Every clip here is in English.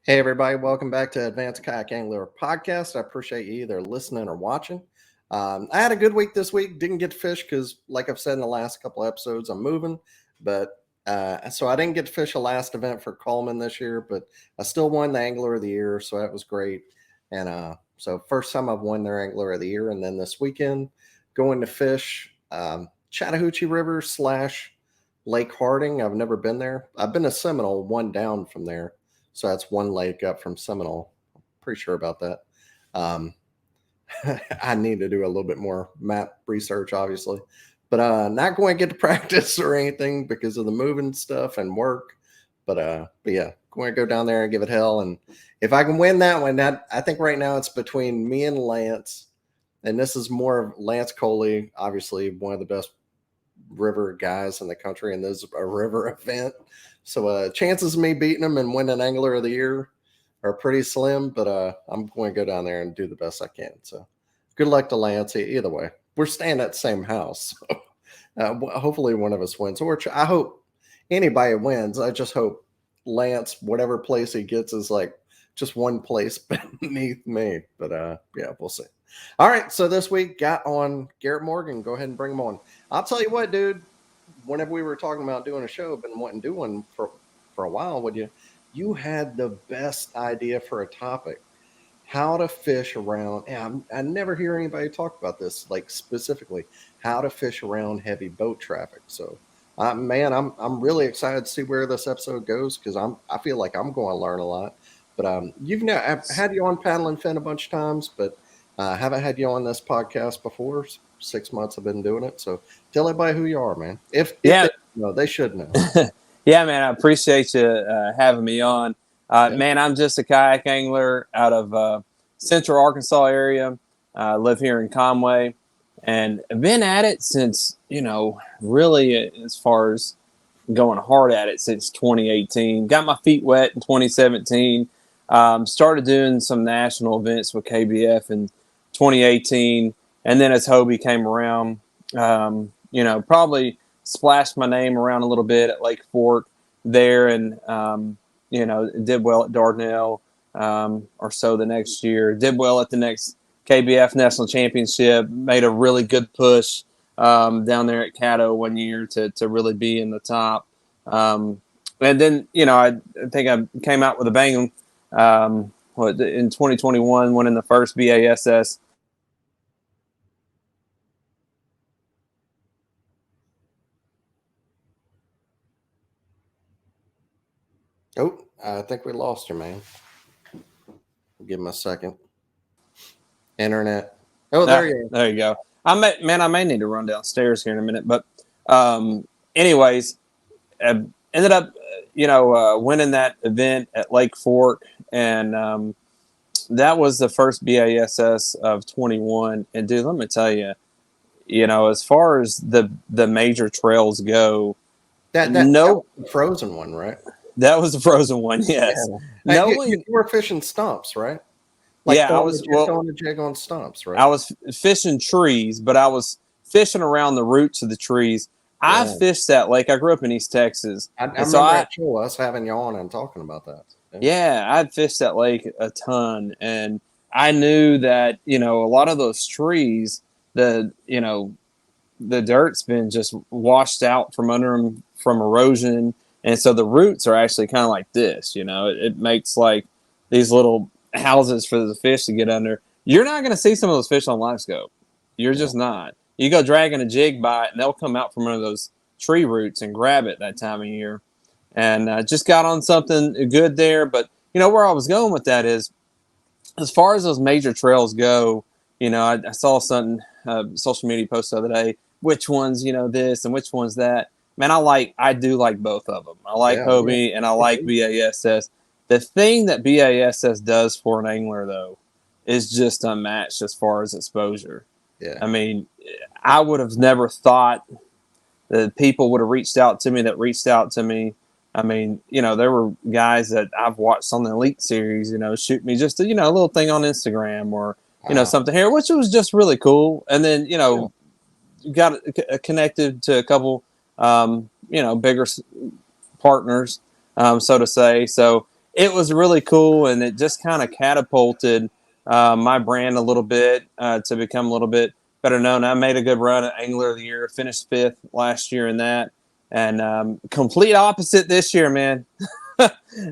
Hey, everybody, welcome back to Advanced Kayak Angler Podcast. I appreciate you either listening or watching. I had a good week this week. Didn't get to fish because, like I've said in the last couple episodes, I'm moving. So I didn't get to fish the last event for Coleman this year, but I still won the Angler of the Year, so that was great. And so first time I've won their Angler of the Year. And then this weekend, going to fish Chattahoochee River / Lake Harding. I've never been there. I've been to Seminole, one down from there. So that's one lake up from Seminole. I'm pretty sure about that. I need to do a little bit more map research, obviously, but not going to get to practice or anything because of the moving stuff and work. But yeah, going to go down there and give it hell. And if I can win that one, I think right now it's between me and Lance. And this is more of Lance Coley, obviously one of the best river guys in the country, and this is a river event. So chances of me beating him and winning Angler of the Year are pretty slim, but I'm going to go down there and do the best I can. So good luck to Lance. Either way, we're staying at the same house. So, hopefully one of us wins. Or I hope anybody wins. I just hope Lance, whatever place he gets, is like just one place beneath me. But yeah, we'll see. All right, so this week got on Garrett Morgan. Go ahead and bring him on. I'll tell you what, dude. Whenever we were talking about doing a show, I've been wanting to do one for a while. You had the best idea for a topic: how to fish around. And I never hear anybody talk about this, like specifically how to fish around heavy boat traffic. So, man, I'm really excited to see where this episode goes because I feel like I'm going to learn a lot. But I've had you on Paddle and Fin a bunch of times, but haven't had you on this podcast before. 6 months I've been doing it. So tell everybody who you are, man. If they know, they should know. Yeah, man, I appreciate you having me on. Man, I'm just a kayak angler out of Central Arkansas area. I live here in Conway, and I've been at it since, really as far as going hard at it since 2018. Got my feet wet in 2017. Started doing some national events with KBF in 2018. And then as Hobie came around, probably splashed my name around a little bit at Lake Fork there, and did well at Dardanelle or so the next year. Did well at the next KBF National Championship. Made a really good push down there at Caddo one year to really be in the top. And then I think I came out with a bang. In 2021, winning the first BASS. Oh, I think we lost you, man. Give him a second. Internet. Oh, there you go. There you go. I may need to run downstairs here in a minute, but anyways, I ended up, winning that event at Lake Fork, and that was the first BASS of 21. And dude, let me tell you, as far as the major trails go, that was the frozen one, right? That was the frozen one, yes. Yeah. You were fishing stumps, right? I was throwing the jig on stumps, right? I was fishing trees, but I was fishing around the roots of the trees. Yeah. I fished that lake. I grew up in East Texas. I remember us having you on and talking about that. Yeah, I'd fished that lake a ton, and I knew that a lot of those trees, the dirt's been just washed out from under them from erosion. And so the roots are actually kind of like this, it makes like these little houses for the fish to get under. You're not going to see some of those fish on live scope. You're just not. You go dragging a jig by it, and they'll come out from under those tree roots and grab it that time of year. And I just got on something good there. But, where I was going with that is, as far as those major trails go, I saw something, social media post the other day, which one's, this and which one's that. Man, I do like both of them. I like Hobie and I like BASS. The thing that BASS does for an angler, though, is just unmatched as far as exposure. Yeah. I mean, I would have never thought that people would have reached out to me. I mean, there were guys that I've watched on the Elite Series, shoot me just a little thing on Instagram or, something here, which was just really cool. And then, got connected to a couple bigger partners, so to say. So it was really cool, and it just kind of catapulted my brand a little bit to become a little bit better known. I made a good run at Angler of the Year, finished 5th last year in that, and complete opposite this year, man.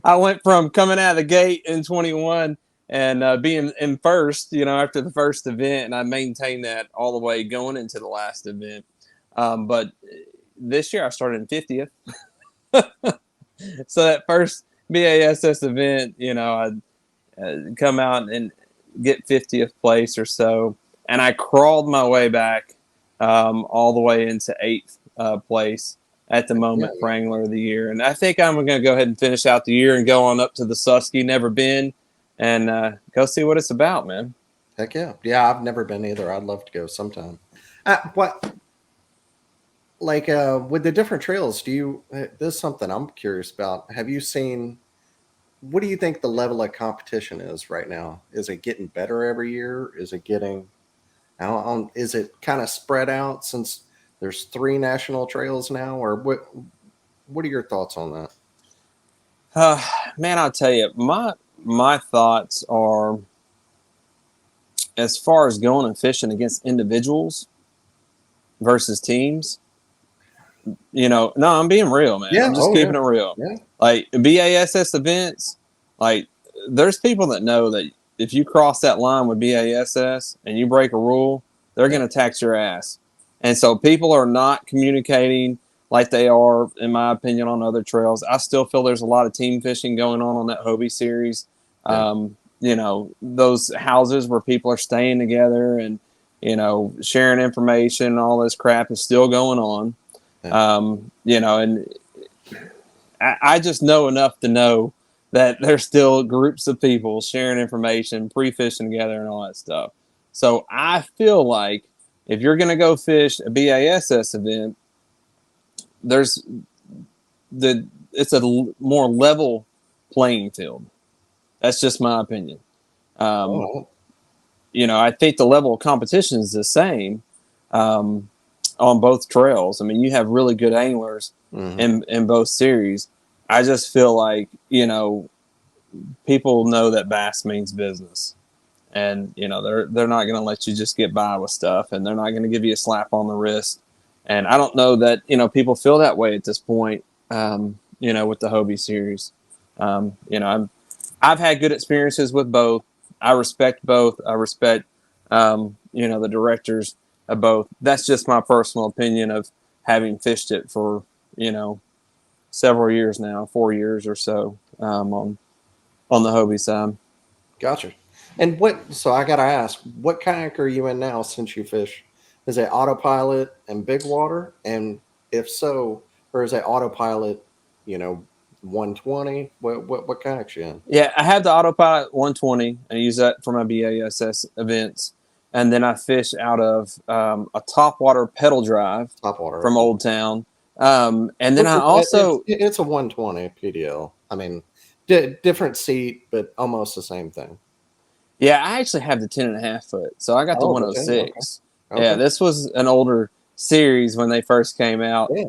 I went from coming out of the gate in 21 and being in first, after the first event, and I maintained that all the way going into the last event. But this year I started in 50th. So that first BASS event, I'd come out and get 50th place or so. And I crawled my way back all the way into 8th place at the moment for Angler of the Year. And I think I'm going to go ahead and finish out the year and go on up to the Susky, never been, and go see what it's about, man. Heck yeah. Yeah, I've never been either. I'd love to go sometime. With the different trails, this is something I'm curious about. Have you seen, what do you think the level of competition is right now? Is it getting better every year? Is it getting, is it kind of spread out since there's 3 national trails now, or what are your thoughts on that? Man, I'll tell you, my thoughts are, as far as going and fishing against individuals versus teams, no, I'm being real, man. I'm just keeping it real. Yeah. Like BASS events, like there's people that know that if you cross that line with BASS and you break a rule, they're going to tax your ass. And so people are not communicating like they are, in my opinion, on other trails. I still feel there's a lot of team fishing going on that Hobie series. Yeah. Those houses where people are staying together and, sharing information and all this crap is still going on. Yeah. And I just know enough to know that there's still groups of people sharing information, pre-fishing together and all that stuff. So I feel like if you're going to go fish a BASS event, it's a more level playing field. That's just my opinion. I think the level of competition is the same on both trails. I mean, you have really good anglers in both series. I just feel like, people know that bass means business. And, they're not going to let you just get by with stuff, and they're not going to give you a slap on the wrist. And I don't know that, people feel that way at this point, with the Hobie series. I've had good experiences with both. I respect both. I respect, the directors of both. That's just my personal opinion of having fished it for, several years now, 4 years or so, on the Hobie side. Gotcha. And so I got to ask, what kayak are you in now since you fish? Is it autopilot and big water? And if so, or is it autopilot, 120? What kayak you in? Yeah, I have the autopilot 120. I use that for my BASS events. And then I fish out of a topwater pedal drive from Old Town. And then I also... It's a 120 PDL. I mean, different seat, but almost the same thing. Yeah, I actually have the 10.5 foot. So I got the 106. Okay. Yeah, this was an older series when they first came out. Yeah.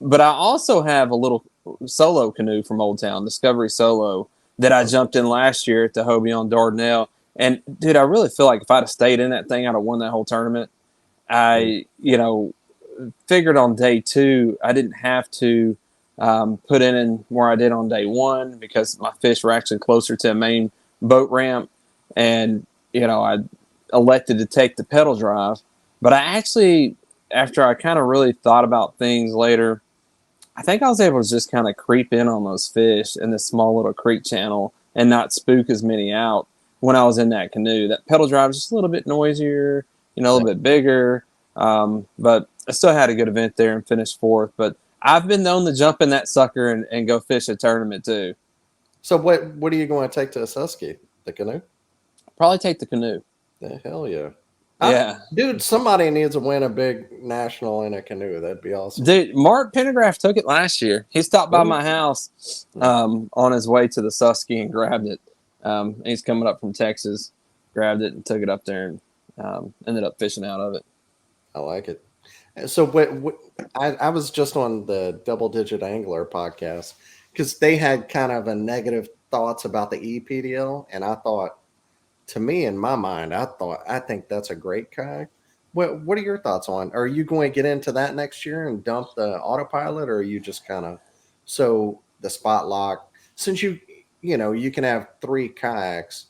But I also have a little solo canoe from Old Town, Discovery Solo, that I jumped in last year at the Hobie on Dardanelle. And, dude, I really feel like if I'd have stayed in that thing, I'd have won that whole tournament. I, figured on day 2, I didn't have to put in where I did on day 1 because my fish were actually closer to a main boat ramp. And, I elected to take the pedal drive. But I actually, after I kind of really thought about things later, I think I was able to just kind of creep in on those fish in this small little creek channel and not spook as many out when I was in that canoe. That pedal drive was just a little bit noisier, a little bit bigger. But I still had a good event there and finished 4th. But I've been known to jump in that sucker and go fish a tournament too. So what are you going to take to a Susky? The canoe? Probably take the canoe. The hell yeah. Yeah. Dude, somebody needs to win a big national in a canoe. That'd be awesome. Dude, Mark Pendergraft took it last year. He stopped by my house on his way to the Susky and grabbed it. He's coming up from Texas, grabbed it and took it up there and ended up fishing out of it. I like it. So I was just on the Double Digit Angler podcast because they had kind of a negative thoughts about the EPDL, and I thought, to me, in my mind, I think that's a great kayak. What are your thoughts on? Are you going to get into that next year and dump the autopilot, or are you just kind of so the spot lock? Since you can have 3 kayaks,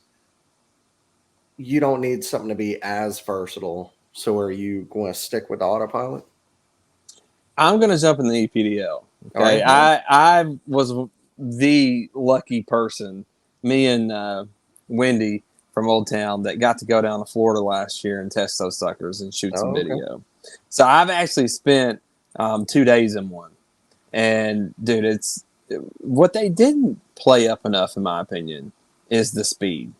you don't need something to be as versatile. So are you going to stick with autopilot? I'm going to jump in the EPDL. Okay, All right. I was the lucky person, me and Wendy from Old Town, that got to go down to Florida last year and test those suckers and shoot some Oh, okay. video. So I've actually spent 2 days in one, and dude, it's what they didn't play up enough, in my opinion, is the speed.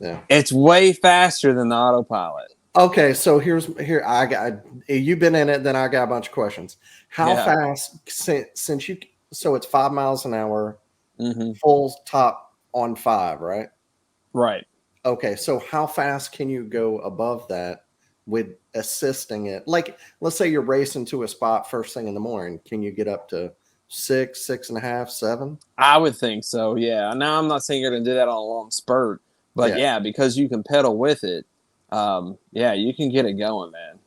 Yeah. It's way faster than the autopilot. Okay, so here I got you've been in it, then I got a bunch of questions. How Yeah. fast since you so it's 5 miles an hour, Mm-hmm. full top on 5, right? Right. Okay, so how fast can you go above that with assisting it? Like, let's say you're racing to a spot first thing in the morning. Can you get up to 6, 6.5, 7? I would think so. Yeah. Now I'm not saying you're going to do that on a long spurt, but Yeah. yeah, because you can pedal with it. Yeah, you can get it going, man.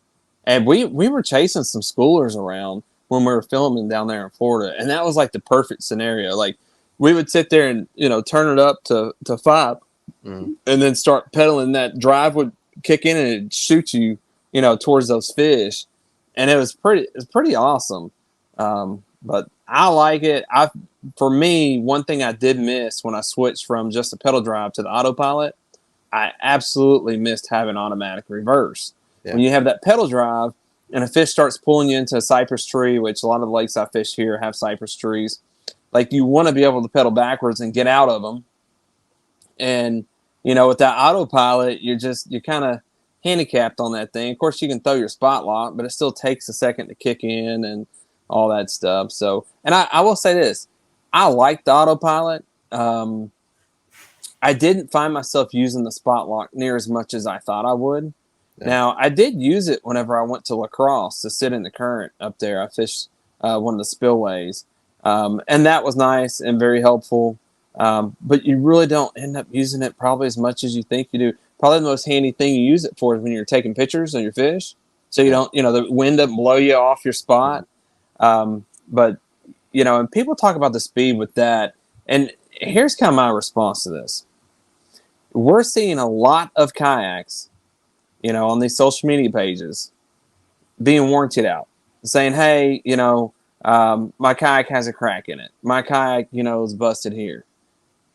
And we were chasing some schoolers around when we were filming down there in Florida, and that was like the perfect scenario. Like we would sit there and turn it up to 5, Mm. and then start pedaling. That drive would kick in and it'd shoot you, towards those fish, and it's pretty awesome. But I like it. For me, one thing I did miss when I switched from just a pedal drive to the autopilot, I absolutely missed having automatic reverse. Yeah. When you have that pedal drive and a fish starts pulling you into a cypress tree, which a lot of the lakes I fish here have cypress trees, like you want to be able to pedal backwards and get out of them. And with that autopilot, you're kind of handicapped on that thing. Of course, you can throw your spot lock, but it still takes a second to kick in and all that stuff. So, and I will say this, I like the autopilot. I didn't find myself using the spot lock near as much as I thought I would. Yeah. Now, I did use it whenever I went to La Crosse to sit in the current up there. I fished one of the spillways, and that was nice and very helpful. But you really don't end up using it probably as much as you think you do. Probably the most handy thing you use it for is when you're taking pictures of your fish, so you don't, the wind doesn't blow you off your spot. But and people talk about the speed with that, and here's kind of my response to this. We're seeing a lot of kayaks, on these social media pages being warrantied out, saying, hey, my kayak has a crack in it. My kayak, is busted here.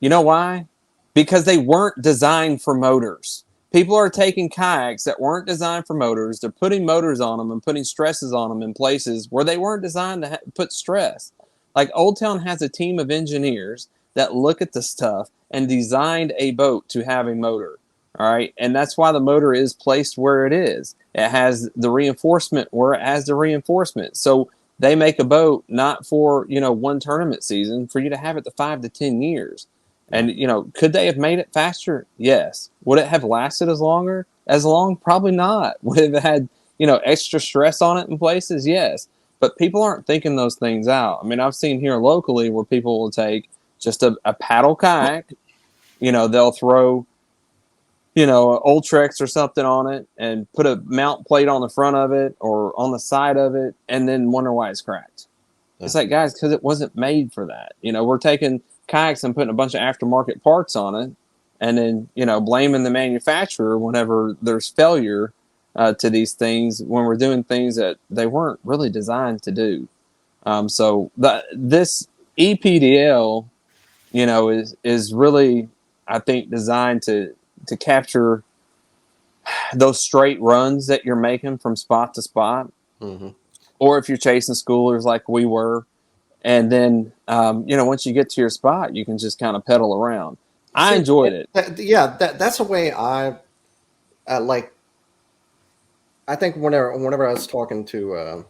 You know why? Because they weren't designed for motors. People are taking kayaks that weren't designed for motors. They're putting motors on them and putting stresses on them in places where they weren't designed to put stress. Like Old Town has a team of engineers that look at the stuff and designed a boat to have a motor. All right. And that's why the motor is placed where it is. It has the reinforcement where it has the reinforcement. So they make a boat not for, one tournament season, for you to have it to 5 to 10 years. And, could they have made it faster? Yes. Would it have lasted as long? Probably not. Would it have had, extra stress on it in places? Yes. But people aren't thinking those things out. I mean, I've seen here locally where people will take just a paddle kayak, they'll throw, old Trex or something on it and put a mount plate on the front of it or on the side of it and then wonder why it's cracked. Yeah. It's like, guys, because it wasn't made for that. We're taking kayaks and putting a bunch of aftermarket parts on it and then, blaming the manufacturer whenever there's failure to these things when we're doing things that they weren't really designed to do. So this EPDL, is really, I think, designed to capture those straight runs that you're making from spot to spot. Mm-hmm. Or if you're chasing schoolers like we were, and then, once you get to your spot, you can just kind of pedal around. I enjoyed it. That's a way I like. I think whenever I was talking to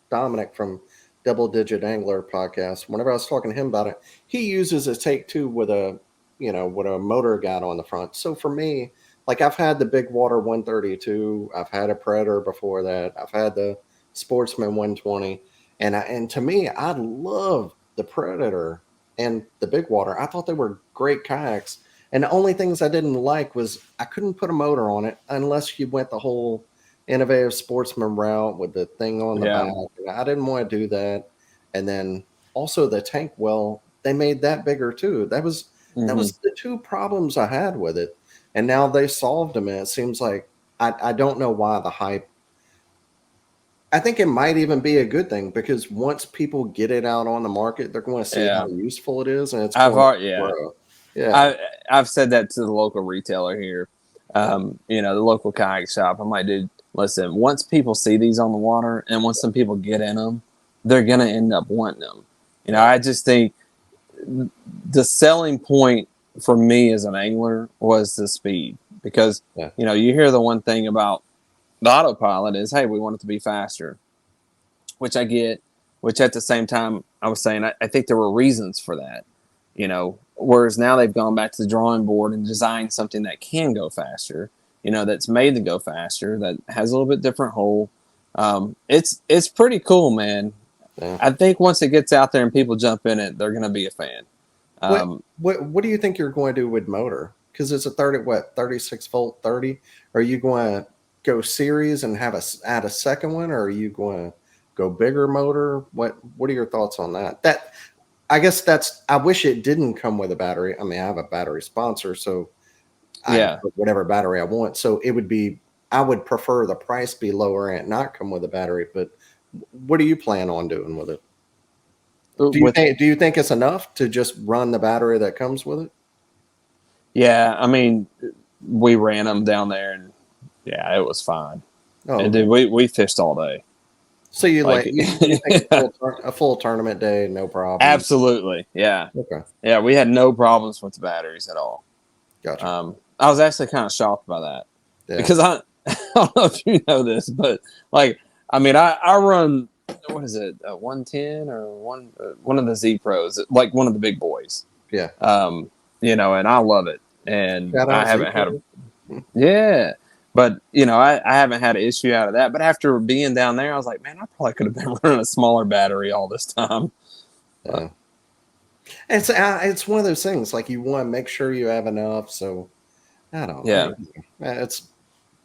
Dominic from Double Digit Angler podcast, whenever I was talking to him about it, he uses a Take 2 with a motor guide on the front. So for me, like I've had the Big Water 132, I've had a Predator before that, I've had the Sportsman 120, and to me, I love the Predator and the big water. I thought they were great kayaks. And the only things I didn't like was I couldn't put a motor on it unless you went the whole innovative sportsman route with the thing on the back. Yeah. And I didn't want to do that. And then also the tank well, they made that bigger too. That Hmm. was the two problems I had with it. And now they solved them. And it seems like I don't know why the hype. I think it might even be a good thing because once people get it out on the market, they're going to see how Yeah. useful it is, and it's I've going to already, yeah. grow. Yeah, I've said that to the local retailer here. The local kayak shop. I'm like, dude, listen. Once people see these on the water, and once some people get in them, they're gonna end up wanting them. yeah, I just think the selling point for me as an angler was the speed because yeah, you hear the one thing about the autopilot is, hey, we want it to be faster, which I get. Which at the same time, I was saying I think there were reasons for that. Whereas now they've gone back to the drawing board and designed something that can go faster. That's made to go faster. That has a little bit different hole. It's pretty cool, man. yeah. I think once it gets out there and people jump in it, they're gonna be a fan. What Um, what do you think you're going to do with motor? Because it's a 36-volt 30. Are you going to go series and add a second one, or are you going to go bigger motor? What are your thoughts on that? I guess I wish it didn't come with a battery. I mean, I have a battery sponsor, so I yeah, put whatever battery I want. So I would prefer the price be lower and not come with a battery. But what do you plan on doing with it? with Do you think it's enough to just run the battery that comes with it? yeah. I mean, we ran them down there, and yeah, it was fine. Oh, And okay. dude, we fished all day. So you Like, like you think a full tournament day, no problem. absolutely, yeah, Okay, yeah. We had no problems with the batteries at all. gotcha. I was actually kind of shocked by that Yeah, because I don't know if you know this, but like, I mean, I run what is it, 110 or one of the Z Pros, like one of the big boys. yeah. And I love it, and Shout I out Z. haven't had a yeah. But I haven't had an issue out of that. But after being down there, I was like, man, I probably could have been running a smaller battery all this time. But Yeah. It's one of those things like you want to make sure you have enough. So I don't. yeah, It's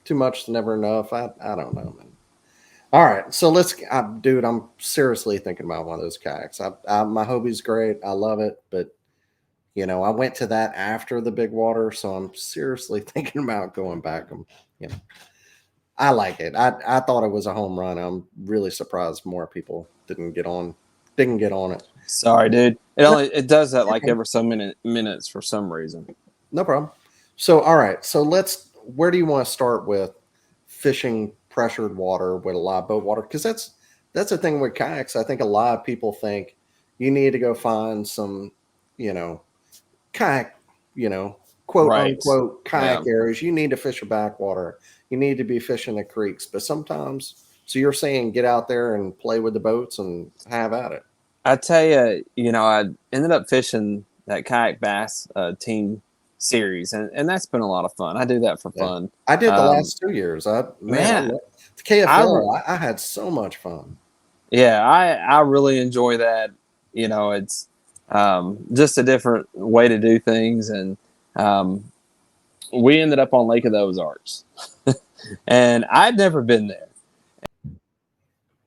too much, never enough. I don't know, man. All right, so dude. I'm seriously thinking about one of those kayaks. My hobby's great. I love it, but I went to that after the big water, so I'm seriously thinking about going back. You know, I like it. I thought it was a home run. I'm really surprised more people didn't get on it. sorry, dude. No, It does that like okay, every so many minutes for some reason. no problem. So, all right. So where do you want to start with fishing pressured water with a lot of boat water? Because that's the thing with kayaks. I think a lot of people think you need to go find some, you know, kayak, quote Right. unquote Yeah. kayak areas. You need to fish a backwater. You need to be fishing the creeks. But sometimes, so you're saying get out there and play with the boats and have at it. I tell you, I ended up fishing that kayak bass team series, and that's been a lot of fun. I do that for Yeah. fun. I did the Um, last 2 years. I man, love the KFL. I I had so much fun. Yeah, I really enjoy that. It's just a different way to do things, and um, we ended up on Lake of the Ozarks, and I'd never been there.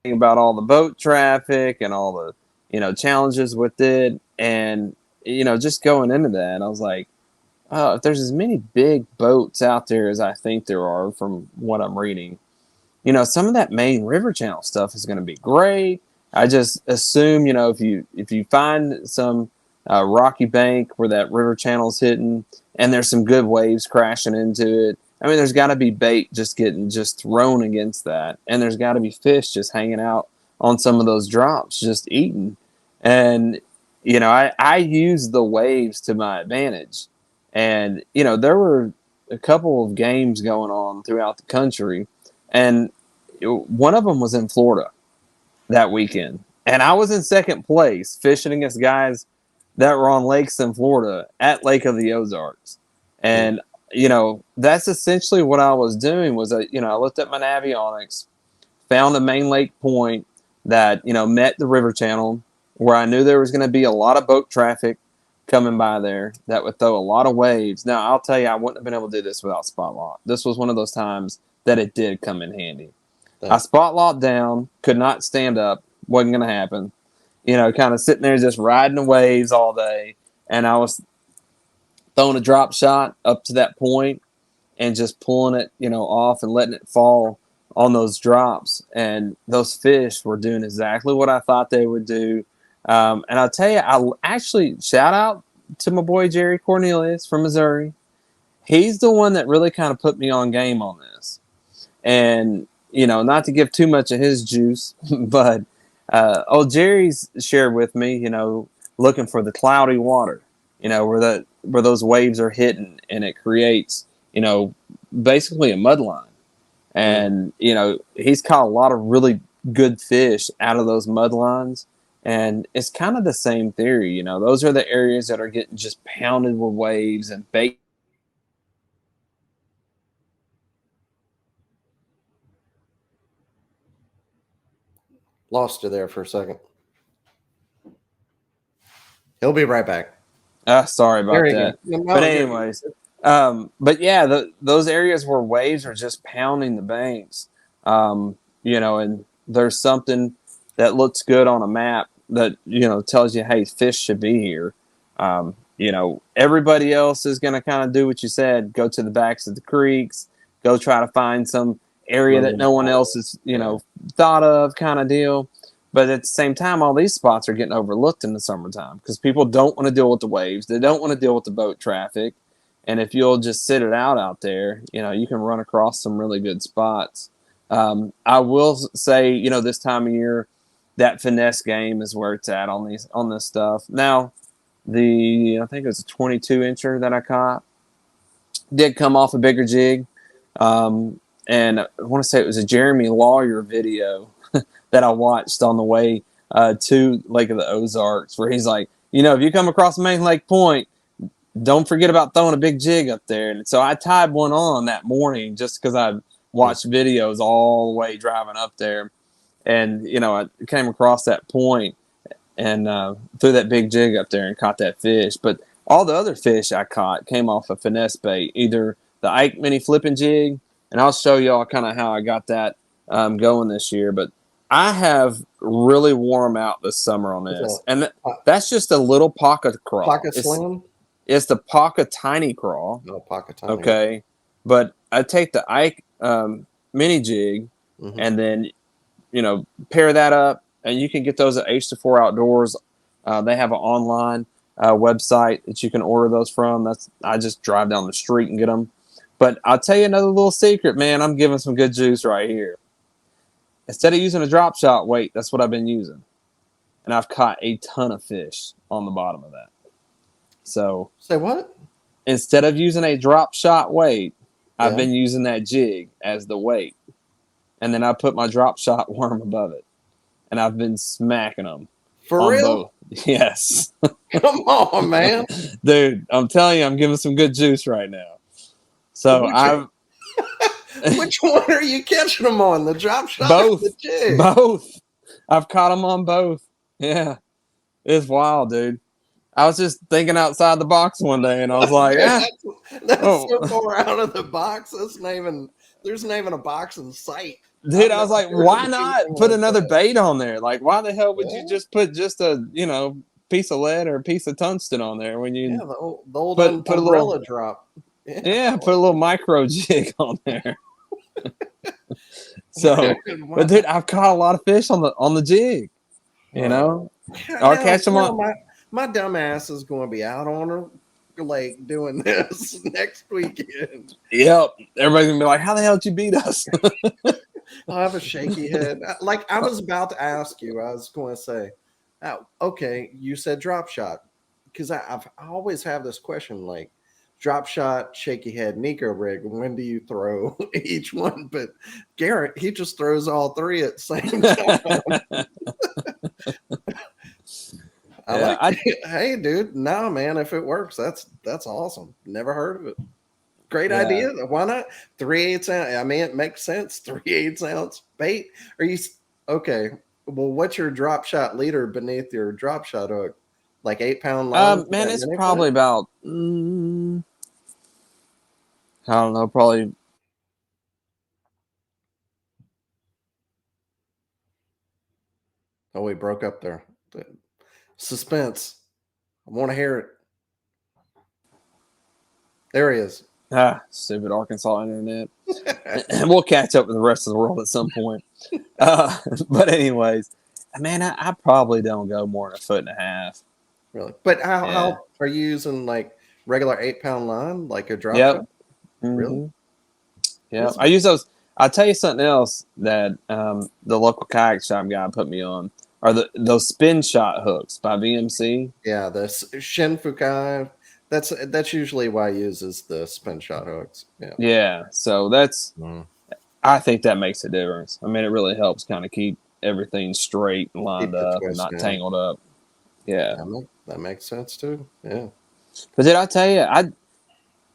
About all the boat traffic and all the challenges with it, and just going into that, I was like, oh, if there's as many big boats out there as I think there are from what I'm reading, some of that main river channel stuff is going to be great. I just assume, if you find some rocky bank where that river channel's hitting and there's some good waves crashing into it, I mean, there's got to be bait just getting just thrown against that, and there's got to be fish just hanging out on some of those drops, just eating. And I use the waves to my advantage, and there were a couple of games going on throughout the country, and one of them was in Florida that weekend, and I was in second place fishing against guys that were on lakes in Florida at Lake of the Ozarks, Mm. and that's essentially what I was doing. Was I looked at my Navionics, found a main lake point that met the river channel, where I knew there was going to be a lot of boat traffic coming by there that would throw a lot of waves. Now, I'll tell you, I wouldn't have been able to do this without spot lock. This was one of those times that it did come in handy. I spot locked down, could not stand up, wasn't going to happen. Kind of sitting there just riding the waves all day. And I was throwing a drop shot up to that point and just pulling it, off and letting it fall on those drops. And those fish were doing exactly what I thought they would do. And I'll tell you, I actually shout out to my boy Jerry Cornelius from Missouri. He's the one that really kind of put me on game on this. And, not to give too much of his juice, but old Jerry's shared with me, looking for the cloudy water, where those waves are hitting and it creates, basically a mud line. And, he's caught a lot of really good fish out of those mud lines. And it's kind of the same theory, those are the areas that are getting just pounded with waves and bait. Lost you there for a second. He'll be right back. Sorry about that. But anyways, but yeah, those areas where waves are just pounding the banks, and there's something that looks good on a map that, tells you, hey, fish should be here. Everybody else is going to kind of do what you said, go to the backs of the creeks, go try to find some area that no one else is, thought of, kind of deal. But at the same time, all these spots are getting overlooked in the summertime because people don't want to deal with the waves. They don't want to deal with the boat traffic. And if you'll just sit it out there, you can run across some really good spots. I will say, this time of year, that finesse game is where it's at on this stuff. Now, I think it was a 22-incher that I caught. Did come off a bigger jig. And I want to say it was a Jeremy Lawyer video that I watched on the way to Lake of the Ozarks, where he's like, if you come across Main Lake Point, don't forget about throwing a big jig up there. And so I tied one on that morning just because I watched videos all the way driving up there. And, I came across that point and threw that big jig up there and caught that fish. But all the other fish I caught came off a finesse bait, either the Ike mini flipping jig, and I'll show y'all kind of how I got that going this year. But I have really warm out this summer on this. And that's just a little pocket crawl. Pocket slim? It's the pocket tiny crawl. No, pocket tiny. Okay. But I take the Ike mini jig and then, pair that up. And you can get those at H24 Outdoors. They have an online website that you can order those from. I just drive down the street and get them. But I'll tell you another little secret, man. I'm giving some good juice right here. Instead of using a drop shot weight, that's what I've been using. And I've caught a ton of fish on the bottom of that. So say what? Instead of using a drop shot weight, I've been using that jig as the weight. And then I put my drop shot worm above it. And I've been smacking them. For real? Both. Yes. Come on, man. Dude, I'm telling you, I'm giving some good juice right now. So which one are you catching them on? The drop shot both. or the jig? Both. I've caught them on both. Yeah. It's wild, dude. I was just thinking outside the box one day, and I was like, that's so far out of the box. There's not even a box in sight. Dude, I was like, why not put another bait on there? Like, why the hell would you just put just a, piece of lead or a piece of tungsten on there when you the old put a umbrella little drop? Yeah, put a little micro jig on there. So, but dude, I've caught a lot of fish on the jig. I'll catch them on. My dumb ass is going to be out on a lake doing this next weekend. Yep, everybody's gonna be like, "How the hell did you beat us?" I'll have a shaky head. Like I was about to ask you, I was going to say, okay, you said drop shot, because I always have this question like drop shot, shaky head, Nico rig. When do you throw each one? But Garrett, he just throws all three at the same time. Hey, dude, no, man, if it works, that's awesome. Never heard of it. Great idea. Why not 3/8 ounce? I mean, it makes sense. 3/8 ounce bait. Are you okay? well, what's your drop shot leader beneath your drop shot hook? Like 8-pound line? Man, That it's mini probably foot? about I don't know, probably. Oh, we broke up there. Suspense. I want to hear it. There he is. Stupid Arkansas internet. We'll catch up with the rest of the world at some point. But anyways, man, I probably don't go more than a foot and a half. Really? But Yeah. how are you using like regular 8-pound line, like a drop Yep. shot? Really? Mm-hmm. Yeah. That's I use those. I'll tell you something else that the local kayak shop guy put me on are those spin shot hooks by VMC. yeah, the Shin Fukai. That's usually why I use is the spin shot hooks. Yeah. Yeah. So that's Mm. I think that makes a difference. I mean, it really helps kind of keep everything straight and lined Keep the up and twist not down. tangled up. Yeah. That makes sense too. Yeah. But did I tell you,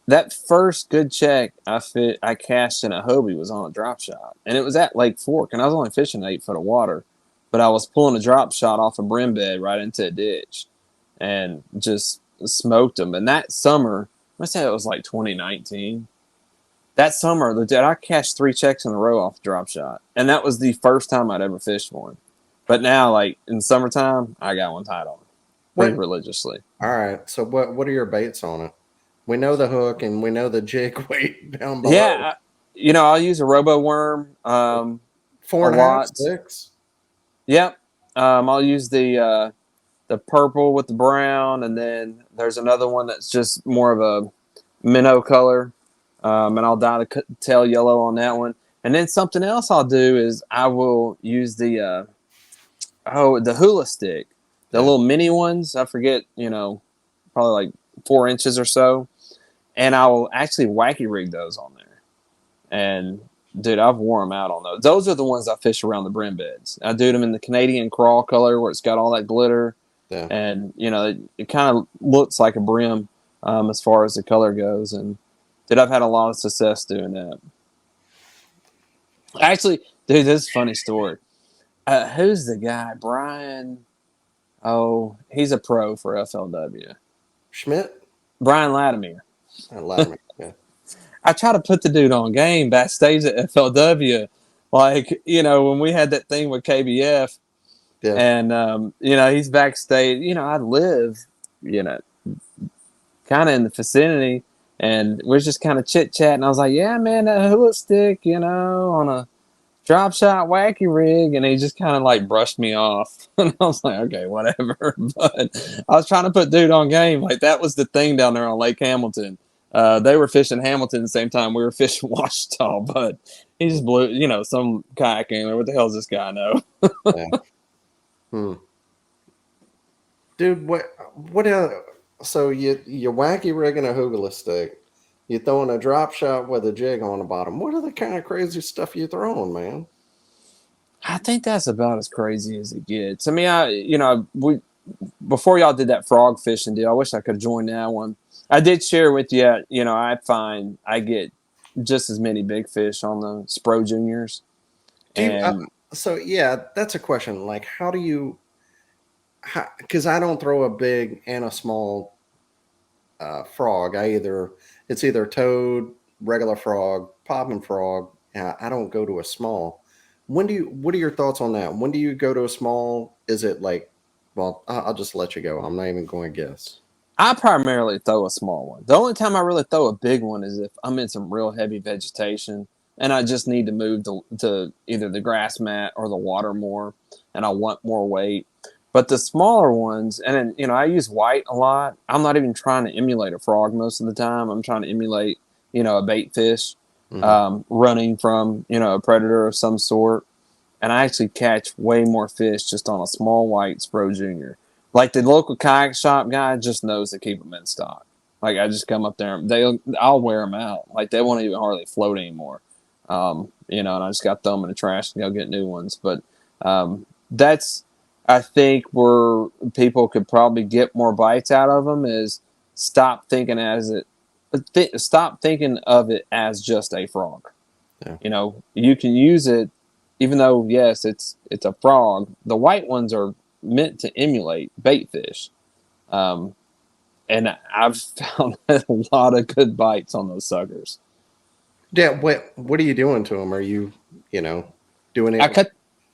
that first good check I cast in a Hobie was on a drop shot, and it was at Lake Fork, and I was only fishing 8 foot of water, but I was pulling a drop shot off a brim bed right into a ditch, and just smoked them. And that summer, I say it was like 2019. That summer, legit, I cashed 3 checks in a row off a drop shot, and that was the first time I'd ever fished one. But now, like in summertime, I got one tied on pretty What? religiously. All right. So what are your baits on it? We know the hook and we know the jig weight down below. Yeah, I'll use a robo worm Four a and a half, lot. 6. Yep. I'll use the purple with the brown, and then there's another one that's just more of a minnow color, and I'll dye the tail yellow on that one. And then something else I'll do is I will use the hula stick, the Yeah. little mini ones. I forget, probably like 4 inches or so, and I will actually wacky rig those on there. And dude, I've worn them out on those. Those are the ones I fish around the brim beds. I do them in the Canadian crawl color where it's got all that glitter, Yeah. and it kind of looks like a brim as far as the color goes. And dude, I've had a lot of success doing that. Actually, dude, this is a funny story. Who's the guy? Brian. Oh, he's a pro for FLW. Schmidt? Brian Latimer. Latimer. Yeah. I try to put the dude on game backstage at FLW. Like, when we had that thing with KBF, Yeah. and, he's backstage. I live, you know, kind of in the vicinity, and we're just kind of chit chatting. I was like, yeah, man, that hula stick, on a drop shot wacky rig. And he just kind of like brushed me off. And I was like, okay, whatever. But I was trying to put dude on game. Like, that was the thing down there on Lake Hamilton. They were fishing Hamilton at the same time we were fishing Washita, but he just blew, some kayak angler. What the hell does this guy know? Yeah. Hmm. Dude, what so you wacky rigging a hugula stick. You throwing a drop shot with a jig on the bottom. What are the kind of crazy stuff you throwing, man? I think that's about as crazy as it gets. I mean, we before y'all did that frog fishing deal, I wish I could have joined that one. I did share with you, I find I get just as many big fish on the Spro Juniors. Do you And so yeah, that's a question. Like how do you because I don't throw a big and a small frog. It's either toad, regular frog, popping frog. I don't go to a small. What are your thoughts on that? When do you go to a small? Is it like, well, I'll just let you go. I'm not even going to guess. I primarily throw a small one. The only time I really throw a big one is if I'm in some real heavy vegetation and I just need to move to either the grass mat or the water more, and I want more weight. But the smaller ones, and then, I use white a lot. I'm not even trying to emulate a frog most of the time. I'm trying to emulate, a bait fish Hmm. running from, a predator of some sort. And I actually catch way more fish just on a small white Spro Junior. Like the local kayak shop guy just knows to keep them in stock. Like I just come up there, I'll wear them out. Like they won't even hardly float anymore. And I just got to throw them in the trash and go get new ones. But that's, I think, where people could probably get more bites out of them is stop thinking stop thinking of it as just a frog. Yeah. You can use it even though yes, it's a frog, the white ones are meant to emulate bait fish. Um, and I've found a lot of good bites on those suckers. Yeah. What are you doing to them? Are you, doing I it, cut,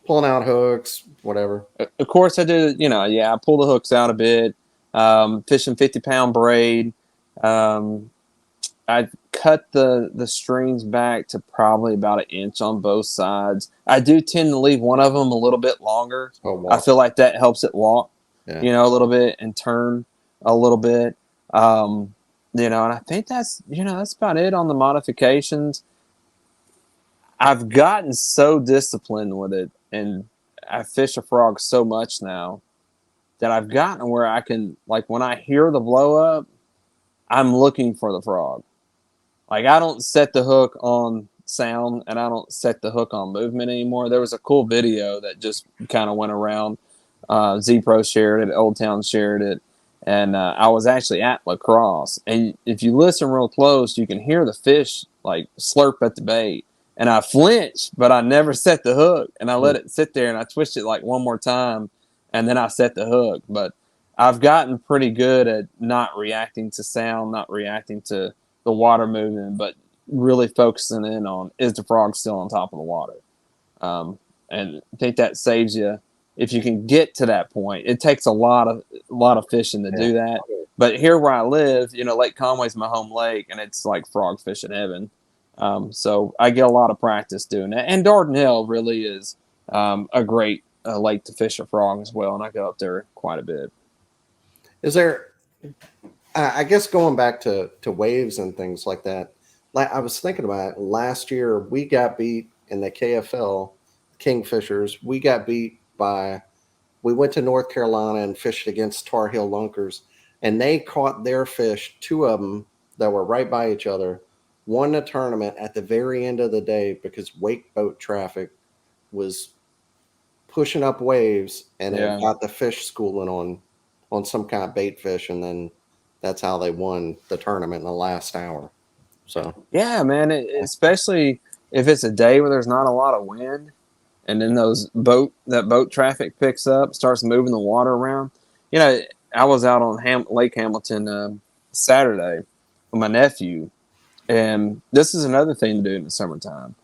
pulling out hooks, whatever? of course, I do. I pull the hooks out a bit. Fishing 50-pound braid. Um, I cut the strings back to probably about an inch on both sides. I do tend to leave one of them a little bit longer. Oh, I walk. feel like that helps it walk, Yeah. a little bit and turn a little bit. And I think that's about it on the modifications. I've gotten so disciplined with it, and I fish a frog so much now that I've gotten where I can, like, when I hear the blow up, I'm looking for the frog. Like, I don't set the hook on sound and I don't set the hook on movement anymore. There was a cool video that just kind of went around. Z Pro shared it, Old Town shared it, and I was actually at La Crosse. And if you listen real close, you can hear the fish like slurp at the bait. And I flinched, but I never set the hook, and I let it sit there, and I twitched it like one more time, and then I set the hook. But I've gotten pretty good at not reacting to sound, not reacting to the water moving, but really focusing in on, is the frog still on top of the water? And I think that saves you if you can get to that point. It takes a lot of fishing to do that. But here where I live, Lake Conway's my home lake, and it's like frog fishing heaven. So I get a lot of practice doing that. And Dardanelle really is a great lake to fish a frog as well, and I go up there quite a bit. Is there? I guess going back to waves and things like that. Like I was thinking about it, last year, we got beat in the KFL Kingfishers. We got beat by. We went to North Carolina and fished against Tar Heel Lunkers, and they caught their fish, two of them that were right by each other, won the tournament at the very end of the day because wake boat traffic was pushing up waves, and it Yeah. got the fish schooling on some kind of bait fish, and then that's how they won the tournament in the last hour. So Yeah, man, especially if it's a day where there's not a lot of wind, and then that boat traffic picks up, starts moving the water around. I was out on Lake Hamilton Saturday with my nephew, and this is another thing to do in the summertime.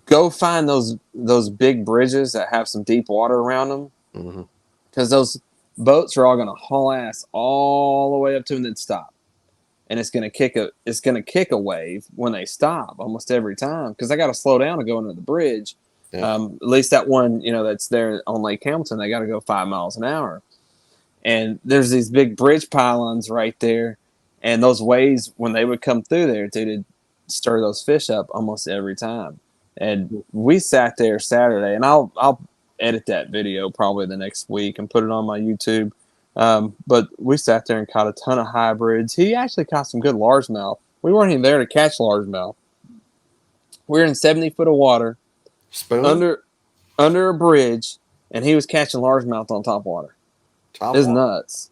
Go find those big bridges that have some deep water around them, because those boats are all going to haul ass all the way up to them and then stop, and it's going to kick a wave when they stop almost every time, because I got to slow down to go under the bridge. yeah. At least that one, that's there on Lake Hamilton, they got to go 5 miles an hour. And there's these big bridge pylons right there. And those waves, when they would come through there, it'd stir those fish up almost every time. And we sat there Saturday, and I'll edit that video probably the next week and put it on my YouTube. But we sat there and caught a ton of hybrids. He actually caught some good largemouth. We weren't even there to catch largemouth. We were in 70 foot of water, Spoon under a bridge, and he was catching largemouth on top water. top It's water. nuts.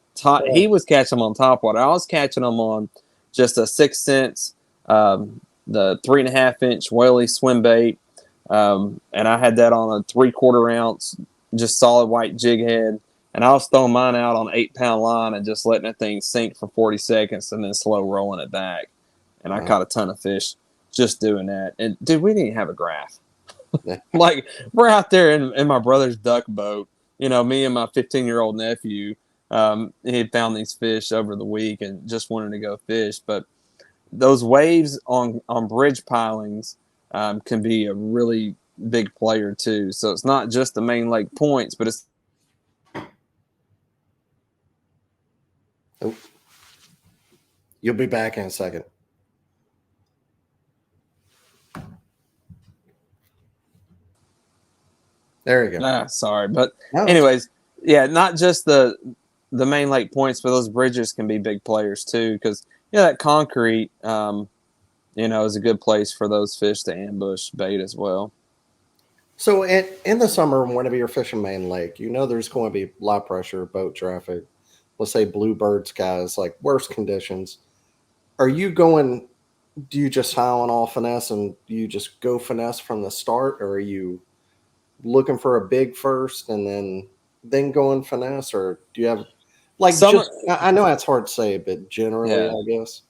He was catching them on top water. I was catching them on just a 6 cents, the 3.5-inch whaley swim bait, and I had that on a 3/4 ounce, just solid white jig head. And I was throwing mine out on 8-pound line and just letting that thing sink for 40 seconds and then slow rolling it back. And I caught a ton of fish just doing that. And dude, we didn't have a graph. Like, we're out there in my brother's duck boat. Me and my 15-year-old nephew. He had found these fish over the week and just wanted to go fish. But those waves on bridge pilings can be a really big player too. So it's not just the main lake points, but it's. Oh, you'll be back in a second. There you go. Sorry, but anyways, yeah, not just the main lake points, but those bridges can be big players too. Because that concrete, is a good place for those fish to ambush bait as well. So in the summer, whenever you're fishing main lake, there's going to be a lot of pressure, boat traffic. Let's say bluebird skies, like worst conditions. Are you going? Do you just silent all finesse and you just go finesse from the start, or are you looking for a big first and then going finesse, or do you have like Summer, just? I know that's hard to say, but generally, yeah, I guess.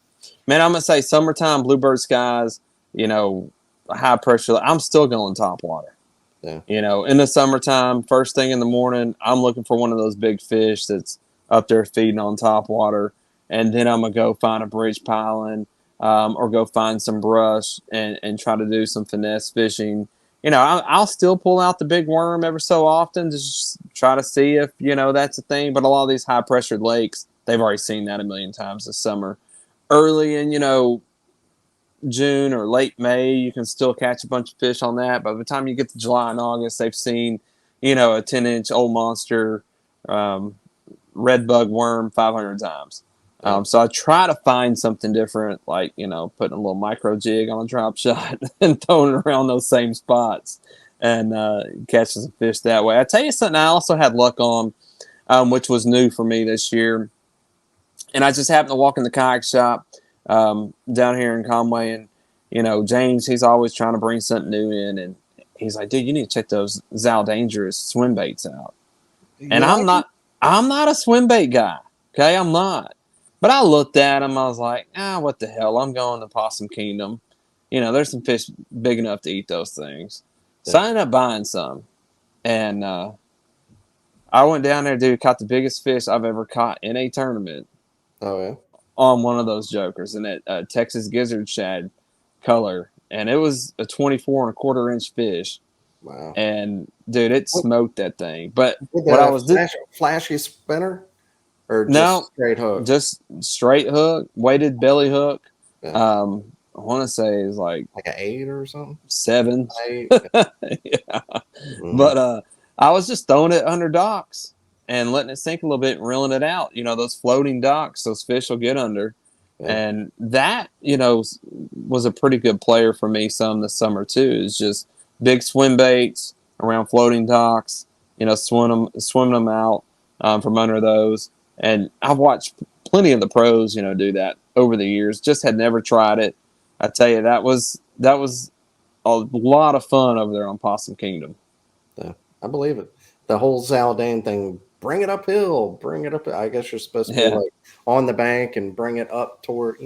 man. I'm gonna say summertime, bluebird skies. You know, high pressure. I'm still going top water. Yeah. You know, in the summertime, first thing in the morning, I'm looking for one of those big fish that's up there feeding on top water, and then I'm gonna go find a bridge piling, or go find some brush and try to do some finesse fishing. You know, I'll still pull out the big worm every so often, just try to see if that's a thing. But a lot of these high pressured lakes, they've already seen that a million times this summer. Early in June or late May, you can still catch a bunch of fish on that. By the time you get to July and August, they've seen, a 10-inch old monster, red bug worm 500 times. So I try to find something different, like, putting a little micro jig on a drop shot and throwing it around those same spots and catching some fish that way. I tell you something I also had luck on, which was new for me this year. And I just happened to walk in the kayak shop down here in Conway, and James, he's always trying to bring something new in, and he's like, "Dude, you need to check those Zal Dangerous swim baits out." And I'm not a swim bait guy. Okay, I'm not. But I looked at him. I was like, what the hell? I'm going to Possum Kingdom. There's some fish big enough to eat those things. So I ended up buying some, and I went down there, dude, caught the biggest fish I've ever caught in a tournament. Oh yeah. On one of those jokers, and that Texas gizzard shad color, and it was a 24.25-inch fish. Wow. And dude, it smoked that thing. But what I was doing, flashy spinner, or just straight hook? Just straight hook, weighted belly hook. Yeah. I want to say it's like an 8 or something. 7. 8. Yeah. Mm-hmm. But I was just throwing it under docks and letting it sink a little bit and reeling it out. Those floating docks, those fish will get under. Yeah. And that, was a pretty good player for me some this summer too. It's just big swim baits around floating docks, swimming them out from under those. And I've watched plenty of the pros, do that over the years. Just had never tried it. I tell you, that was a lot of fun over there on Possum Kingdom. Yeah, I believe it. The whole Zal Dan thing, bring it uphill, bring it up. I guess you're supposed to be like on the bank and bring it up toward,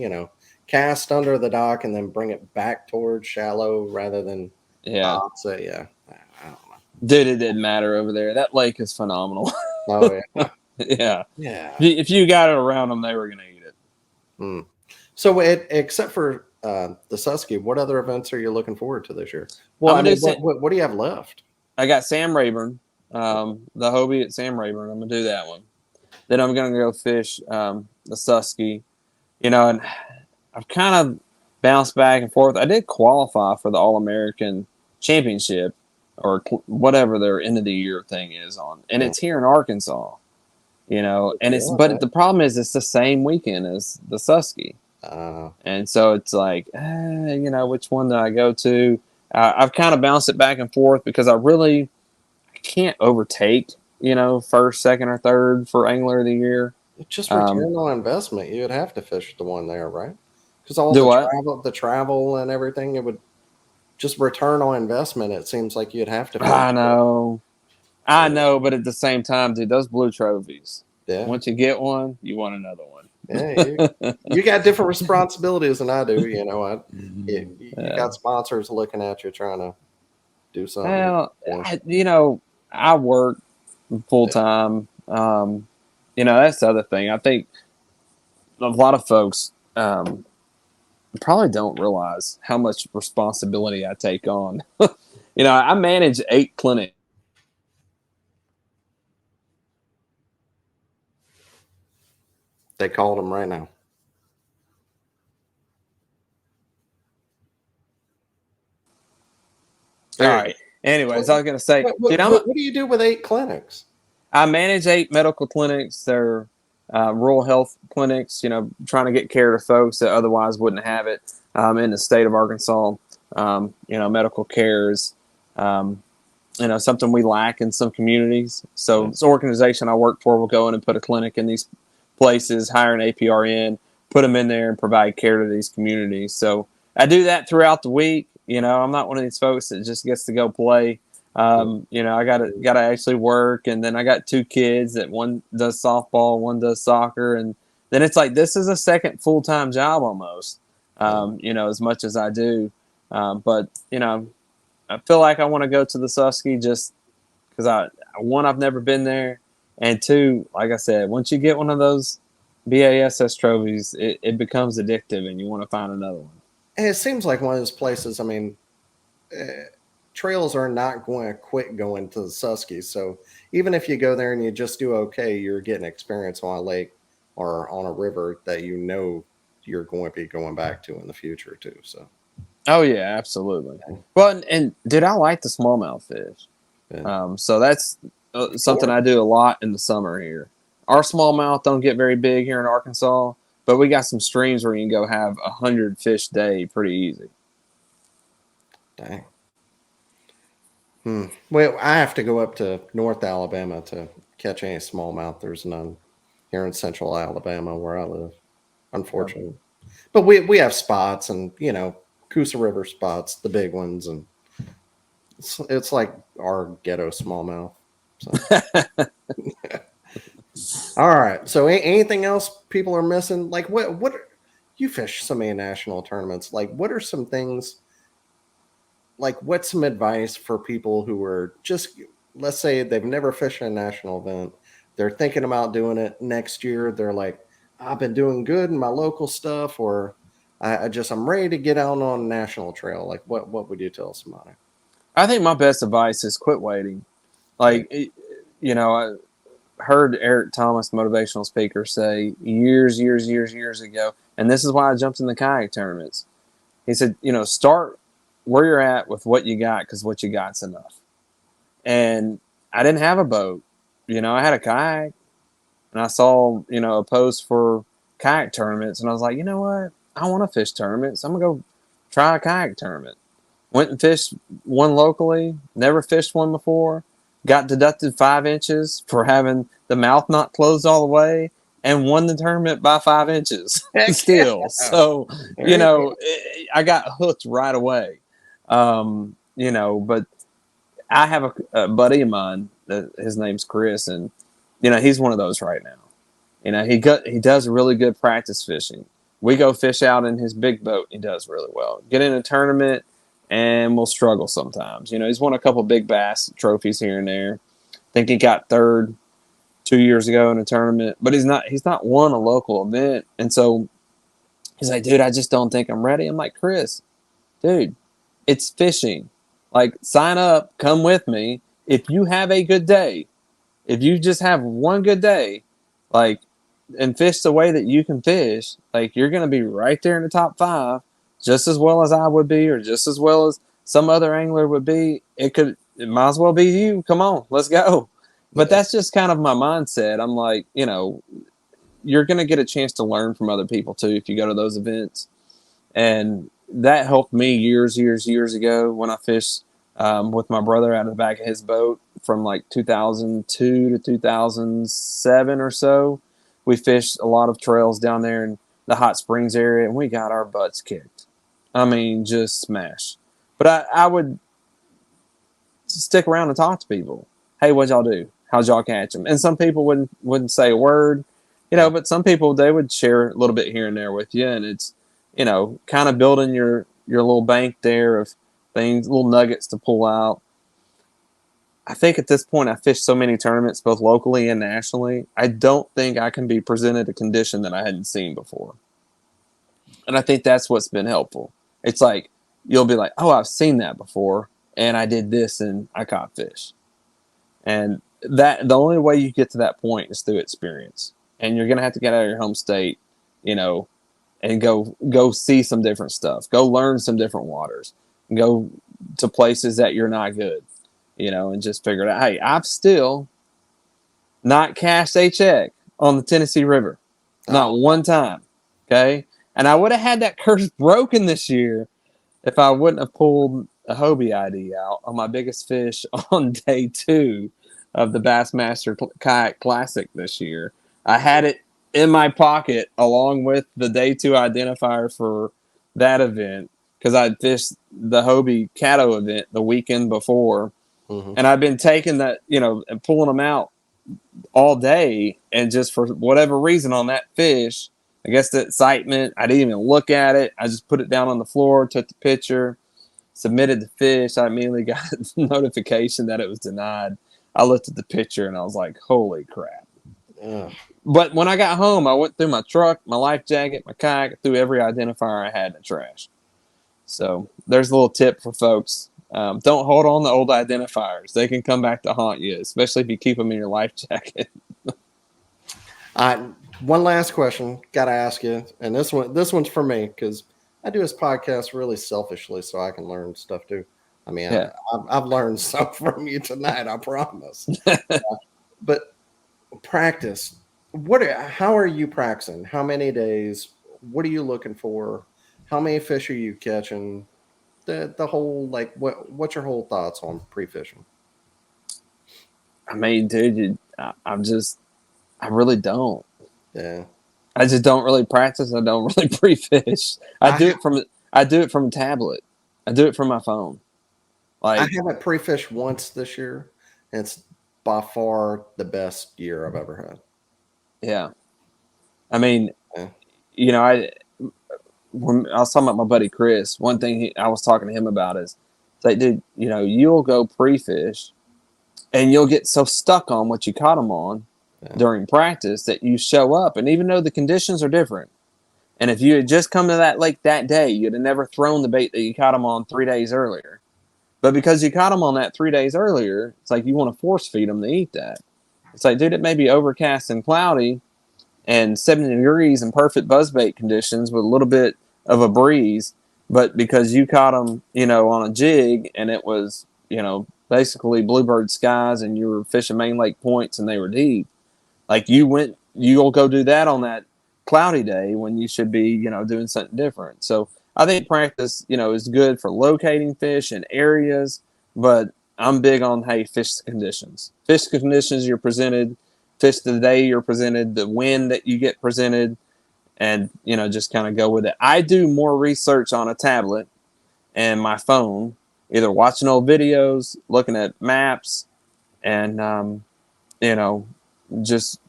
cast under the dock and then bring it back towards shallow rather than opposite. Yeah. I don't know. Dude, it didn't matter over there. That lake is phenomenal. Oh, yeah. Yeah. Yeah. If you got it around them, they were going to eat it. Mm. So except for the Susky, what other events are you looking forward to this year? Well, what do you have left? I got Sam Rayburn, the Hobie at Sam Rayburn. I'm going to do that one. Then I'm going to go fish the Susky, and I've kind of bounced back and forth. I did qualify for the All-American Championship or whatever their end of the year thing is on. And it's here in Arkansas, and but the problem is it's the same weekend as the Susky. And so it's like, which one do I go to? I've kind of bounced it back and forth because I can't overtake, first, second, or third for Angler of the Year. It's just return on investment. You would have to fish the one there, right? Because all the travel and everything, it would just return on investment. It seems like you'd have to. I know, but at the same time, dude, those blue trophies. Yeah. Once you get one, you want another one. Yeah, you got different responsibilities than I do. You got sponsors looking at you trying to do something. Well, I work full time. That's the other thing. I think a lot of folks probably don't realize how much responsibility I take on. I manage 8 clinics. They called him right now. All right. Anyways, I was going to say, what do you do with 8 clinics? I manage 8 medical clinics. They're rural health clinics, trying to get care to folks that otherwise wouldn't have it in the state of Arkansas. Medical care is, something we lack in some communities. So this organization I work for will go in and put a clinic in these places, hire an APRN, put them in there and provide care to these communities. So I do that throughout the week. I'm not one of these folks that just gets to go play I gotta actually work, and then I got 2 kids that one does softball, one does soccer, and then it's like this is a second full-time job almost. As much as I do, but I feel like I want to go to the Susky just because I've never been there, and two, like I said, once you get one of those BASS trophies, it becomes addictive, and you want to find another one. And it seems like one of those places. I mean, trails are not going to quit going to the Susky. So even if you go there and you just do okay, you're getting experience on a lake or on a river that you're going to be going back to in the future too. So. Oh yeah, absolutely. Well, and dude, I like the smallmouth fish. Yeah. So that's something I do a lot in the summer here. Our smallmouth don't get very big here in Arkansas, but we got some streams where you can go have 100 fish a day pretty easy. Dang. Well, I have to go up to North Alabama to catch any smallmouth. There's none here in Central Alabama where I live, unfortunately. Yeah. But we have spots, and Coosa River spots, the big ones, and it's like our ghetto smallmouth. So. All right. So anything else people are missing? Like what you fish so many national tournaments. Like what are some things, like what's some advice for people who are just, let's say they've never fished a national event. They're thinking about doing it next year. They're like, I've been doing good in my local stuff, or I'm ready to get out on a national trail. Like what would you tell somebody? I think my best advice is quit waiting. Like, I heard Eric Thomas, motivational speaker, say years ago, and this is why I jumped in the kayak tournaments. He said, start where you're at with what you got, because what you got's enough. And I didn't have a boat. I had a kayak, and I saw, a post for kayak tournaments, and I was like, you know what? I want to fish tournaments. I'm going to go try a kayak tournament. Went and fished one locally, never fished one before, got deducted 5 inches for having the mouth not closed all the way, and won the tournament by 5 inches still. Yeah. So, I got hooked right away. But I have a buddy of mine, his name's Chris, and, he's one of those right now. He does really good practice fishing. We go fish out in his big boat. He does really well. Get in a tournament, and we'll struggle sometimes. He's won a couple big bass trophies here and there. I think he got third 2 years ago in a tournament, but he's not won a local event. And so he's like, dude, I just don't think I'm ready. I'm like, Chris, dude, it's fishing. Like, sign up, come with me. If you have a good day, if you just have one good day, like, and fish the way that you can fish, like, you're going to be right there in the top 5. Just as well as I would be, or just as well as some other angler would be. It might as well be you. Come on, let's go. But that's just kind of my mindset. I'm like, you're going to get a chance to learn from other people too if you go to those events. And that helped me years ago when I fished with my brother out of the back of his boat from like 2002 to 2007 or so. We fished a lot of trails down there in the Hot Springs area, and we got our butts kicked. I mean, just smash. But I would stick around and talk to people. Hey, what'd y'all do? How'd y'all catch them? And some people wouldn't say a word, but some people, they would share a little bit here and there with you. And it's, kind of building your little bank there of things, little nuggets to pull out. I think at this point, I fished so many tournaments, both locally and nationally, I don't think I can be presented a condition that I hadn't seen before. And I think that's what's been helpful. It's like, you'll be like, oh, I've seen that before, and I did this, and I caught fish. And that the only way you get to that point is through experience. And you're going to have to get out of your home state, and go see some different stuff. Go learn some different waters. Go to places that you're not good, and just figure it out. Hey, I've still not cashed a check on the Tennessee River. Not one time. Okay? And I would have had that curse broken this year if I wouldn't have pulled a Hobie ID out on my biggest fish on day 2 of the Bassmaster Kayak Classic this year. I had it in my pocket along with the day 2 identifier for that event because I'd fished the Hobie Caddo event the weekend before, Mm-hmm. And I've been taking that, and pulling them out all day, and just for whatever reason on that fish, I guess the excitement, I didn't even look at it. I just put it down on the floor, took the picture, submitted the fish. I immediately got a notification that it was denied. I looked at the picture and I was like, holy crap. Ugh. But when I got home, I went through my truck, my life jacket, my kayak, through every identifier I had in the trash. So there's a little tip for folks. Don't hold on to old identifiers. They can come back to haunt you, especially if you keep them in your life jacket. One last question, gotta ask you, and this one's for me because I do this podcast really selfishly, so I can learn stuff too. I mean, Yeah. I've learned stuff from you tonight, I promise. But practice. How are you practicing? How many days? What are you looking for? How many fish are you catching? The whole, like, what's your whole thoughts on pre-fishing? I mean, dude, I really don't. Yeah. I just don't really practice. I don't really pre-fish. I do it from a tablet. I do it from my phone. I Like, haven't pre-fished once this year, and it's by far the best year I've ever had. yeah. I mean, Yeah. When I was talking about my buddy Chris, one thing I was talking to him about is, it's like, dude, you'll go pre-fish and you'll get so stuck on what you caught them on during practice that you show up, and even though the conditions are different, and if you had just come to that lake that day, you'd have never thrown the bait that you caught them on 3 days earlier. But because you caught them on that 3 days earlier, it's like you want to force feed them to eat that. It's like, dude, it may be overcast and cloudy and 70 degrees and perfect buzzbait conditions with a little bit of a breeze, but because you caught them, on a jig, and it was, basically bluebird skies, and you were fishing main lake points and they were deep, like you'll go do that on that cloudy day when you should be, doing something different. So I think practice, is good for locating fish in areas, but I'm big on, hey, fish the conditions. Fish the conditions you're presented, fish the day you're presented, the wind that you get presented, and, just kind of go with it. I do more research on a tablet and my phone, either watching old videos, looking at maps, and, just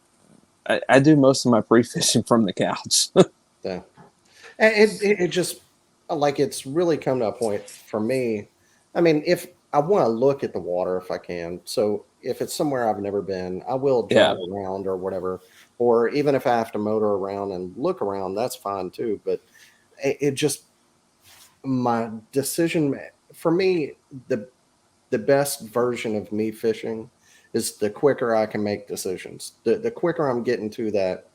I do most of my pre-fishing from the couch. Yeah. It just, like, it's really come to a point for me. I mean, if I want to look at the water, if I can. So if it's somewhere I've never been, I will drive Yeah. around or whatever. Or even if I have to motor around and look around, that's fine too. But it just, my decision for me, the best version of me fishing is the quicker I can make decisions. The quicker I'm getting to that,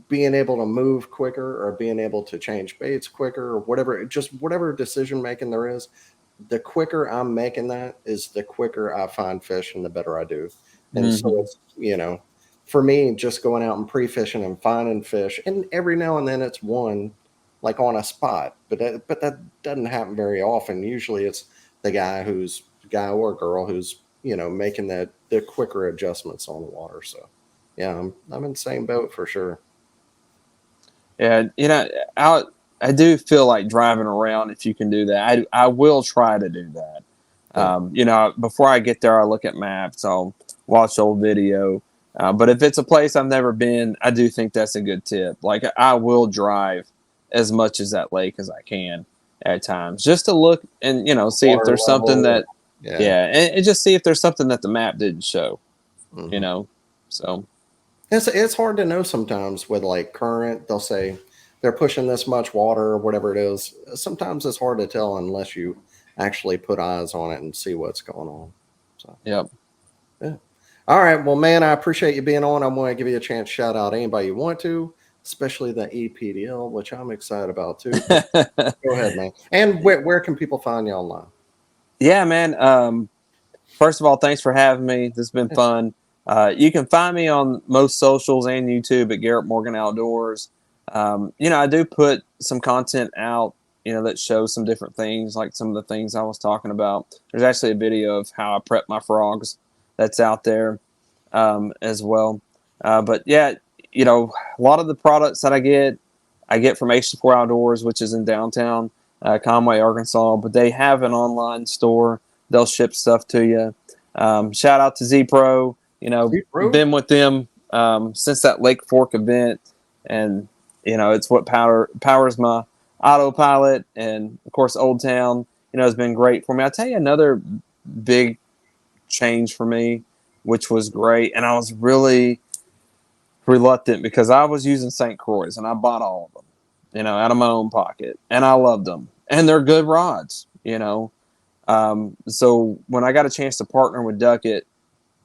being able to move quicker or being able to change baits quicker or whatever, just whatever decision making there is, the quicker I'm making that is the quicker I find fish and the better I do. And so it's, for me, just going out and pre-fishing and finding fish, and every now and then it's one, like, on a spot, but that doesn't happen very often. Usually it's the guy or girl who's, making the quicker adjustments on the water. So yeah, I'm in the same boat for sure. Yeah, I do feel like driving around, if you can do that. I will try to do that. Before I get there, I look at maps. I'll watch old video. But if it's a place I've never been, I do think that's a good tip. Like, I will drive as much as that lake as I can at times, just to look and, see if Water there's something level. that, and just see if there's something that the map didn't show, Mhm. So. It's hard to know sometimes with, like, current. They'll say they're pushing this much water or whatever it is. Sometimes it's hard to tell unless you actually put eyes on it and see what's going on. So Yep. yeah. All right. Well, man, I appreciate you being on. I'm going to give you a chance to shout out anybody you want to, especially the EPDL, which I'm excited about too. But go ahead, man. And where can people find you online? Yeah, man. First of all, thanks for having me. This has been fun. You can find me on most socials and YouTube at Garrett Morgan Outdoors. I do put some content out, that shows some different things, like some of the things I was talking about. There's actually a video of how I prep my frogs that's out there as well. But yeah, a lot of the products that I get from H4 Outdoors, which is in downtown Conway, Arkansas. But they have an online store they'll ship stuff to you. Shout out to Z Pro. Been with them since that Lake Fork event, and it's what powers my autopilot, and of course Old Town. Has been great for me. I'll tell you another big change for me, which was great, and I was really reluctant because I was using St. Croix and I bought all of them, out of my own pocket, and I loved them, and they're good rods. So when I got a chance to partner with Duckett,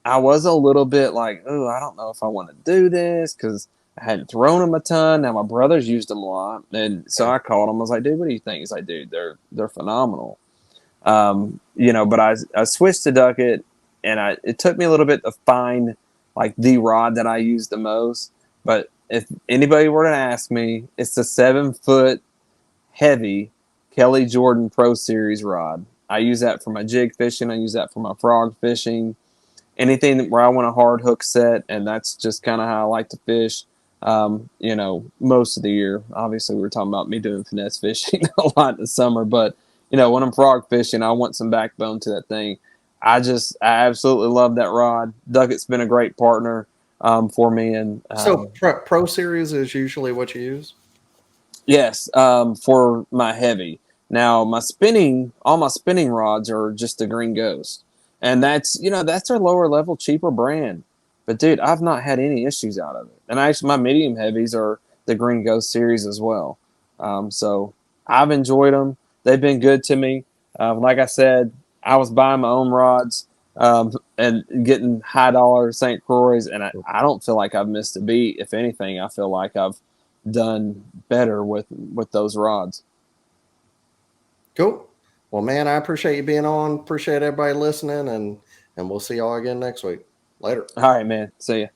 I was a little bit like, oh, I don't know if I want to do this because I hadn't thrown them a ton. Now my brothers used them a lot, and so I called him. I was like, dude, what do you think? He's like, dude, they're phenomenal. But I switched to Duckett, and it took me a little bit to find like the rod that I use the most. But if anybody were to ask me, it's the 7-foot heavy Kelly Jordan Pro Series rod. I use that for my jig fishing. I use that for my frog fishing. Anything where I want a hard hook set, and that's just kind of how I like to fish. Most of the year. Obviously, we were talking about me doing finesse fishing a lot in the summer, but when I'm frog fishing, I want some backbone to that thing. I absolutely love that rod. Duckett's been a great partner for me. And so Pro Series is usually what you use? Yes, for my heavy. Now all my spinning rods are just the Green Ghost, and that's their lower level, cheaper brand. But dude, I've not had any issues out of it. And actually, my medium heavies are the Green Ghost series as well. So I've enjoyed them. They've been good to me. Like I said, I was buying my own rods and getting high dollar St. Croix, and I don't feel like I've missed a beat. If anything, I feel like I've done better with those rods. Cool. Well, man, I appreciate you being on. Appreciate everybody listening, and we'll see y'all again next week. Later. All right, man. See ya.